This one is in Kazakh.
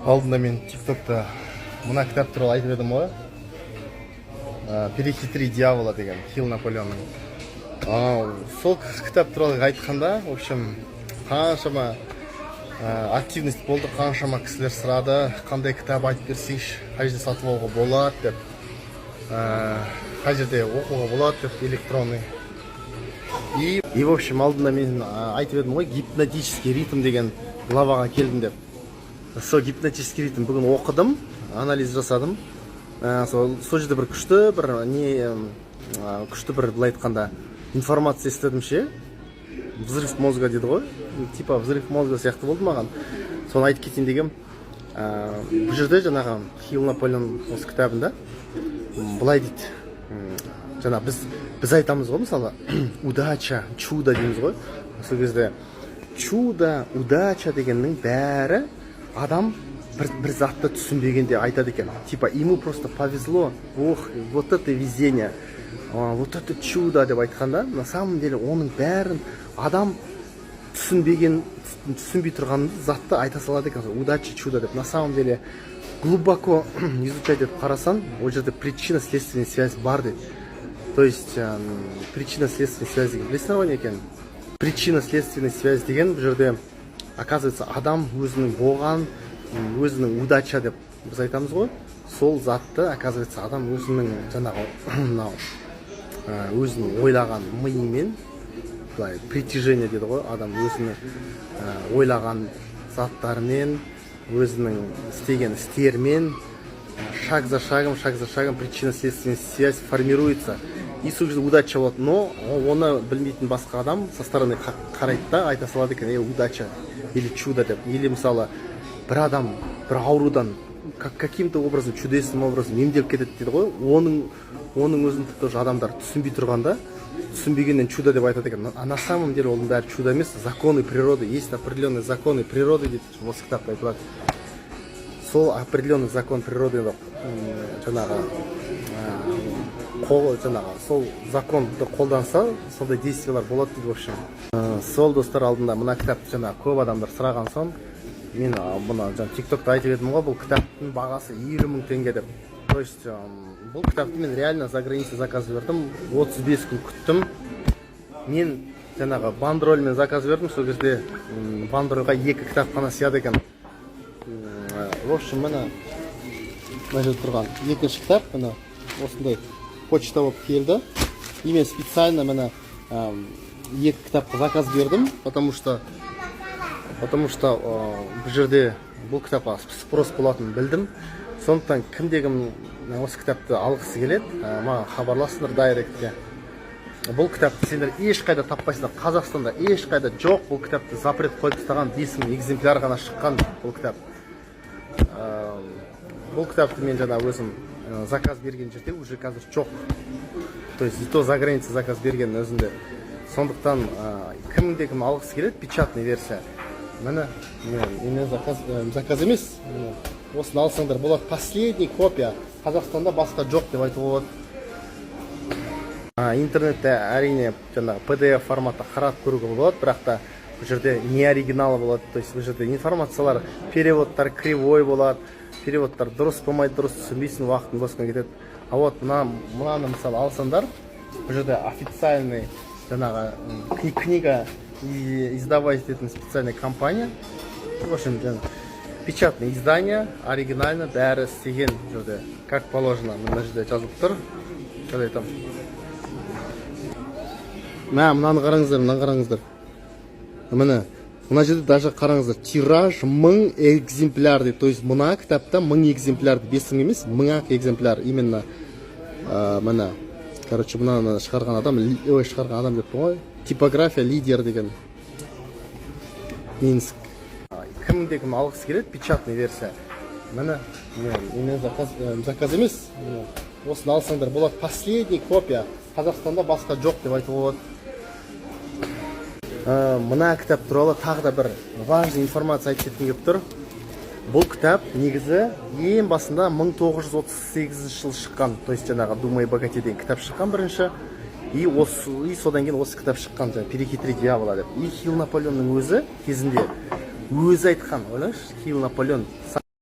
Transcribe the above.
Алдында мен тиктокта мына кітап туралы айтып едім ғой. Перехитри дьявола деген Хилл Наполеонның. Сол кітап туралы айтқанда, в общем, қаншама активность болды, қаншама кісілер сұрады, қандай кітап айтып берсейші, қай жерде сатып алуға болады деп, қай жерде оқуға болады деп, электронный. И в общем, алдында мен айтып едім ғой, гипнотический ритм деген главаға келдім деп. Сол гипнотический ритм бүгін оқыдым, анализ жасадым. Сол жерде бір күшті бір былай айтқанда информация естідім ше. Взрыв мозга дейді ғой. Типа взрыв мозга сияқты болды маған. Соны айтып кетейін дегем. Бұл жерде жаңағы Хилл Наполеон осы кітабында былай дейді. Жаңа біз айтамыз ғой, мысалы, удача, чудо дейміз ғой. Сол кезде чудо, удача дегеннің бәрі адам бір затты түсінбегенде айтады екен. Типа, ему просто повезло, ох, вот это везение, вот это чудо деп айтқанда, на самом деле оның бәрін адам түсінбей тұрған затты айта салады екен. Удача, чудо деп. На самом деле глубоко изучать етіп қарасан, ол жерде причинно-следственный связь бар дейді. То есть причинно-следственный связь деген білесіңдер ғой не екен? Причинно-следственный связь деген бұл жерде, оказывается, адам өзінің болған, өзінің удача деп біз айтамыз ғой, сол затты, оказывается, адам өзінің жаңағы өзінің ойлаған миымен, притяжение дейді ғой, адам өзінің ойлаған заттармен, өзінің істеген істермен, шаг за шагом причинно-следственная связь формируется. И сол кезде удача болады, но оны білмейтін басқа адам со стороны қарайды да, айта салады екен, удача или чудо деп. Или мысалы, бір адам бір аурудан каким-то образом, чудесным образом емделіп кетеді дейді ғой, оның өзін тоже адамдар түсінбей тұрғанда, түсінбегеннен чудо деп айтады екен. А на самом деле оның бәрі чудо емес, законы природы, есть определенные законы природы дейді, осы кітапта айтылады. Сол определенный закон природы жаңағы сол законды қолданса, сондай действиялар болады дейді, в общем. Сол достар, алдында мына кітапты жаңағы көп адамдар сұраған соң, мен бұны тиктокта айтып едім ғой, бұл кітаптың бағасы 20 000 теңге деп. То есть бұл кітапты мен реально за границей заказ бердім, 35 күн күттім. Мен жаңағы бандерольмен заказ бердім, сол кезде бандерольға 2 кітап қана сияды екен. В общем, мына жерде тұрған екінші кітап, мына осындай почта болып келді. И мен специально мына 2 кітапқа заказ бердім, потому что бұл жерде бұл кітапқа спрос болатынын білдім. Сондықтан кімде-кім осы кітапты алғысы келеді, маған хабарласыңдар дайректке. Бұл кітапты сендер ешқайда таппайсыңдар. Қазақстанда ешқайда жоқ. Бұл кітапты запрет қойып тастаған, 5000 экземпляр ғана шыққан бұл кітап. Бұл кітапты мен жаңа өзім заказ берген жерде уже қазір жоқ. То есть и то за границей заказ берген өзінде. Сондықтан кімде-кім алғысы келеді, печатный версия. Міне, заказ емес. Осыны алсаңдар болады. Последний копия. Қазақстанда басқа жоқ деп айтуға болады. Интернетте әрине жаңағы PDF форматта қарап көруге болады, бірақ та бұл жерде не оригиналы болады. То есть бұл жерде информациялар, переводтар кривой болады, переводтар дұрыс болмайды, дұрыс түсінбейсің, уақытың босқа кетеді. А вот мынаны мысалы алсаңдар, бұл жерде официальный жаңағы книга издавать ететін специальная компания. В общем, печатное издание, оригинально, бәрі істеген жерде, как положено, мына жерде жазылып тұр. Қалай айтам? Мынаны қараңыздар. Мына жерде даже қараңыздар, тираж 1000 экземпляр дейді. То есть мына кітапта 1000 экземпляр, 5000 емес, 1000 экземпляр. Именно мына, короче, мынаны шығарған адам деп ғой. Типография лидер деген. Минск. Кімде-кім алғысы келеді, печатный версия. Міне, заказ емес. Осыны алсаңдар болады. Последний копия. Қазақстанда басқа жоқ деп айтуға болады. Мына кітап туралы тағы да бір важный информация айтып кеткім келіп тұр. Бұл кітап негізі ең басында 1938 жылы шыққан. То есть жаңағы «Думай и богатей» деген кітап шыққан бірінші. И содан кейін осы кітап шыққан, «Перехитри дьявола» деп. И Хилл Наполеонның өзі кезінде өзі айтқан, ойлаңызшы, Хилл Наполеон